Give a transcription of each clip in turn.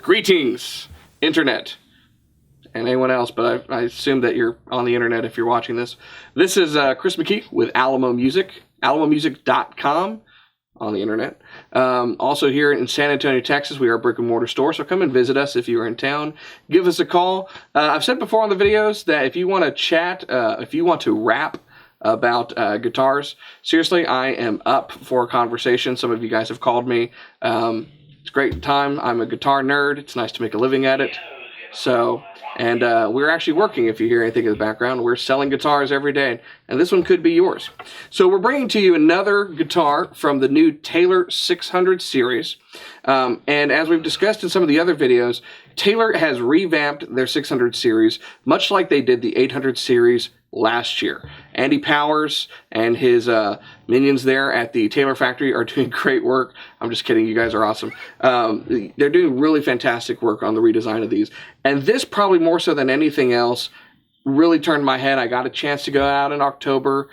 Greetings, Internet, and anyone else, but I assume that you're on the Internet if you're watching this. This is Chris McKee with Alamo Music, alamomusic.com on the Internet. Also here in San Antonio, Texas, we are a brick-and-mortar store, so come and visit us if you're in town. Give us a call. I've said before on the videos that if you want to chat, if you want to rap about guitars, seriously, I am up for a conversation. Some of you guys have called me. It's a great time. I'm a guitar nerd. It's nice to make a living at it. So, and we're actually working, if you hear anything in the background. We're selling guitars every day, and this one could be yours. So we're bringing to you another guitar from the new Taylor 600 series. And as we've discussed in some of the other videos, Taylor has revamped their 600 series, much like they did the 800 series last year. Andy Powers and his minions there at the Taylor factory are doing great work. I'm just kidding, you guys are awesome. They're doing really fantastic work on the redesign of these. And this, probably more so than anything else, really turned my head. I got a chance to go out in October,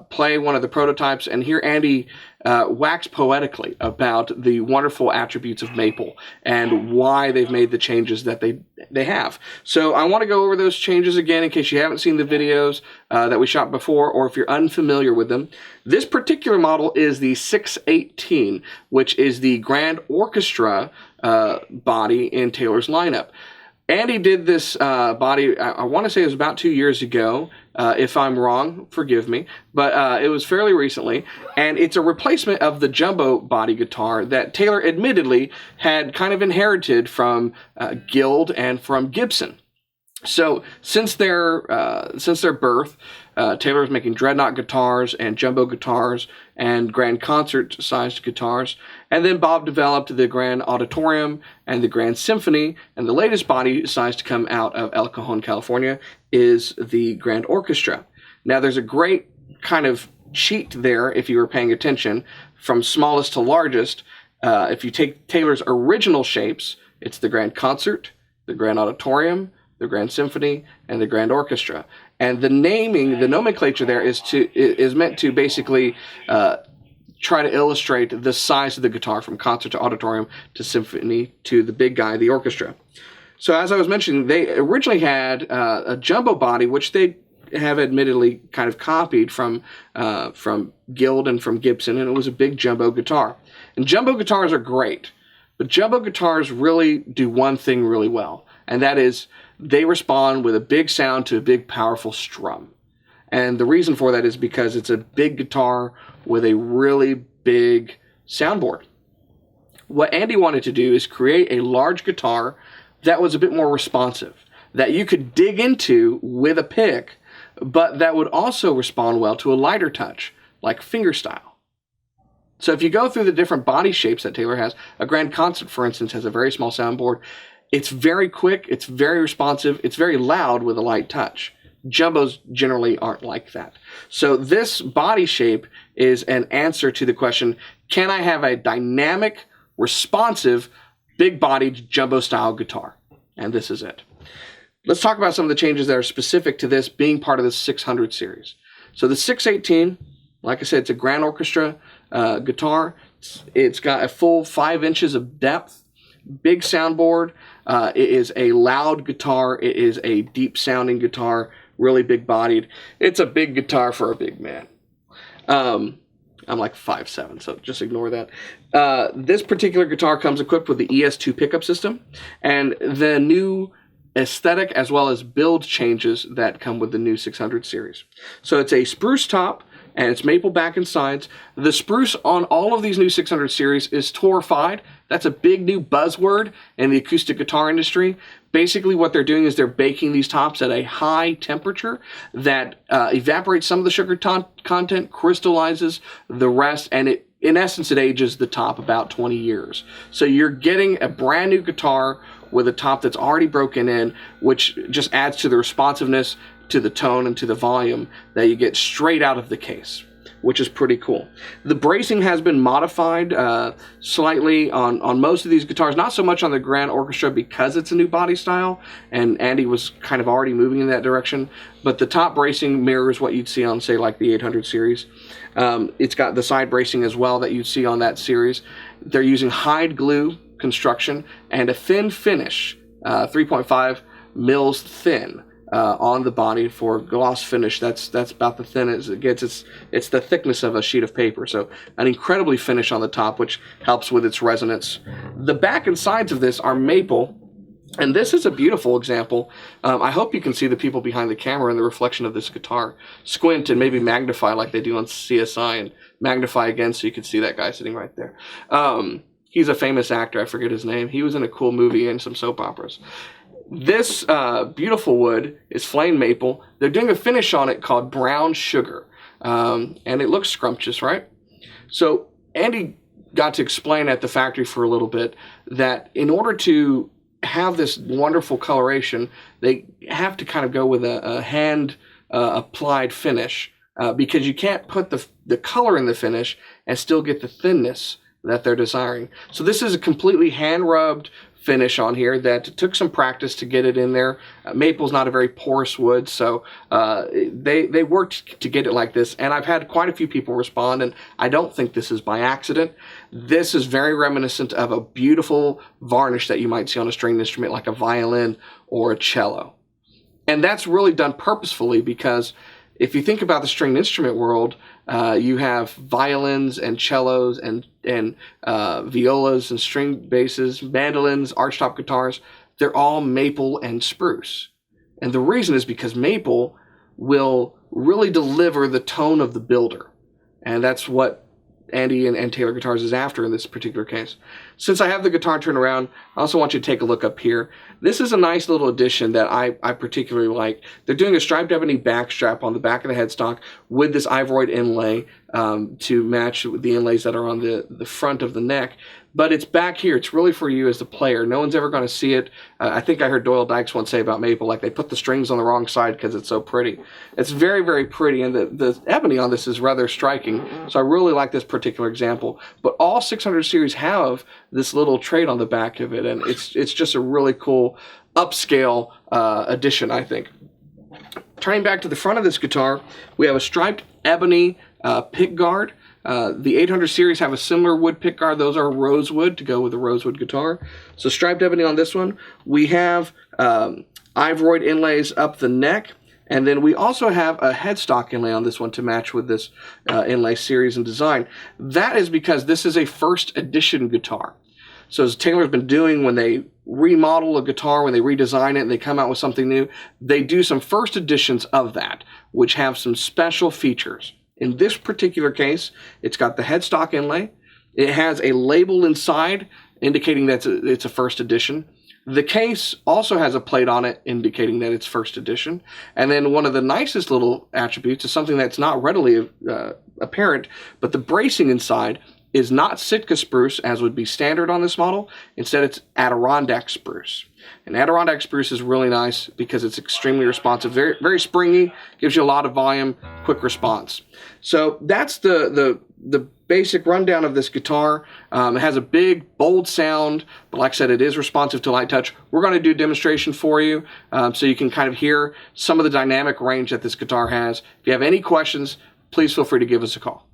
play one of the prototypes, and hear Andy wax poetically about the wonderful attributes of maple and why they've made the changes that they have. So I want to go over those changes again in case you haven't seen the videos that we shot before, or if you're unfamiliar with them. This particular model is the 618, which is the Grand Orchestra body in Taylor's lineup. Andy did this body, I want to say it was about 2 years ago. If I'm wrong, forgive me. But it was fairly recently. And it's a replacement of the jumbo body guitar that Taylor admittedly had kind of inherited from Guild and from Gibson. So since their birth, Taylor was making dreadnought guitars and jumbo guitars and grand concert-sized guitars. And then Bob developed the Grand Auditorium and the Grand Symphony. And the latest body size to come out of El Cajon, California, is the Grand Orchestra. Now, there's a great kind of cheat there, if you were paying attention, from smallest to largest. If you take Taylor's original shapes, it's the Grand Concert, the Grand Auditorium, the Grand Symphony, and the Grand Orchestra. And the naming, the nomenclature there is meant to basically try to illustrate the size of the guitar from concert to auditorium to symphony to the big guy, the orchestra. So as I was mentioning, they originally had a jumbo body, which they have admittedly kind of copied from Guild and from Gibson, and it was a big jumbo guitar. And jumbo guitars are great, but jumbo guitars really do one thing really well, and that is they respond with a big sound to a big, powerful strum. And the reason for that is because it's a big guitar with a really big soundboard. What Andy wanted to do is create a large guitar that was a bit more responsive, that you could dig into with a pick, but that would also respond well to a lighter touch, like fingerstyle. So if you go through the different body shapes that Taylor has, a Grand Concert, for instance, has a very small soundboard. It's very quick, it's very responsive, it's very loud with a light touch. Jumbos generally aren't like that. So this body shape is an answer to the question, can I have a dynamic, responsive, big-bodied jumbo-style guitar? And this is it. Let's talk about some of the changes that are specific to this being part of the 600 series. So the 618, like I said, it's a Grand Orchestra guitar. It's got a full 5 inches of depth, big soundboard. It is a loud guitar. It is a deep-sounding guitar, really big-bodied. It's a big guitar for a big man. I'm like 5'7", so just ignore that. This particular guitar comes equipped with the ES2 pickup system and the new aesthetic as well as build changes that come with the new 600 series. So it's a spruce top and it's maple back and sides. The spruce on all of these new 600 series is torrefied. That's a big new buzzword in the acoustic guitar industry. Basically what they're doing is they're baking these tops at a high temperature that evaporates some of the sugar content, crystallizes the rest, and in essence it ages the top about 20 years. So you're getting a brand new guitar with a top that's already broken in, which just adds to the responsiveness, to the tone, and to the volume that you get straight out of the case, which is pretty cool. The bracing has been modified slightly on most of these guitars, not so much on the Grand Orchestra because it's a new body style, and Andy was kind of already moving in that direction, but the top bracing mirrors what you'd see on, say, like the 800 series. It's got the side bracing as well that you'd see on that series. They're using hide glue construction and a thin finish, 3.5 mils thin on the body for gloss finish. That's about the thin as it gets. It's the thickness of a sheet of paper. So an incredibly finish on the top, which helps with its resonance. The back and sides of this are maple. And this is a beautiful example. I hope you can see the people behind the camera and the reflection of this guitar. Squint and maybe magnify like they do on CSI, and magnify again so you can see that guy sitting right there. He's a famous actor. I forget his name. He was in a cool movie and some soap operas. This beautiful wood is flame maple. They're doing a finish on it called brown sugar. And it looks scrumptious, right? So Andy got to explain at the factory for a little bit that in order to have this wonderful coloration, they have to kind of go with a hand applied finish because you can't put the color in the finish and still get the thinness that they're desiring. So this is a completely hand rubbed finish on here that took some practice to get it in there. Maple's not a very porous wood, so they worked to get it like this, and I've had quite a few people respond, and I don't think this is by accident. This is very reminiscent of a beautiful varnish that you might see on a stringed instrument like a violin or a cello. And that's really done purposefully because if you think about the stringed instrument world, you have violins and cellos and violas and string basses, mandolins, archtop guitars. They're all maple and spruce. And the reason is because maple will really deliver the tone of the builder. And that's what Andy and Taylor Guitars is after in this particular case. Since I have the guitar turned around, I also want you to take a look up here. This is a nice little addition that I particularly like. They're doing a striped ebony back strap on the back of the headstock with this ivoroid inlay to match the inlays that are on the front of the neck. But it's back here. It's really for you as the player. No one's ever going to see it. I think I heard Doyle Dykes once say about maple, like they put the strings on the wrong side because it's so pretty. It's very, very pretty, and the ebony on this is rather striking. So I really like this particular example. But all 600 series have this little trait on the back of it, and it's just a really cool upscale addition, I think. Turning back to the front of this guitar, we have a striped ebony pick guard. The 800 series have a similar wood pick guard. Those are rosewood to go with the rosewood guitar. So striped ebony on this one. We have ivoroid inlays up the neck. And then we also have a headstock inlay on this one to match with this inlay series and design. That is because this is a first edition guitar. So as Taylor's been doing when they remodel a guitar, when they redesign it and they come out with something new, they do some first editions of that, which have some special features. In this particular case, it's got the headstock inlay. It has a label inside indicating that it's a first edition. The case also has a plate on it indicating that it's first edition. And then one of the nicest little attributes is something that's not readily apparent, but the bracing inside is not Sitka spruce, as would be standard on this model. Instead, it's Adirondack spruce. And Adirondack spruce is really nice because it's extremely responsive, very, very springy, gives you a lot of volume, quick response. So that's the basic rundown of this guitar. It has a big, bold sound, but like I said, it is responsive to light touch. We're going to do a demonstration for you so you can kind of hear some of the dynamic range that this guitar has. If you have any questions, please feel free to give us a call.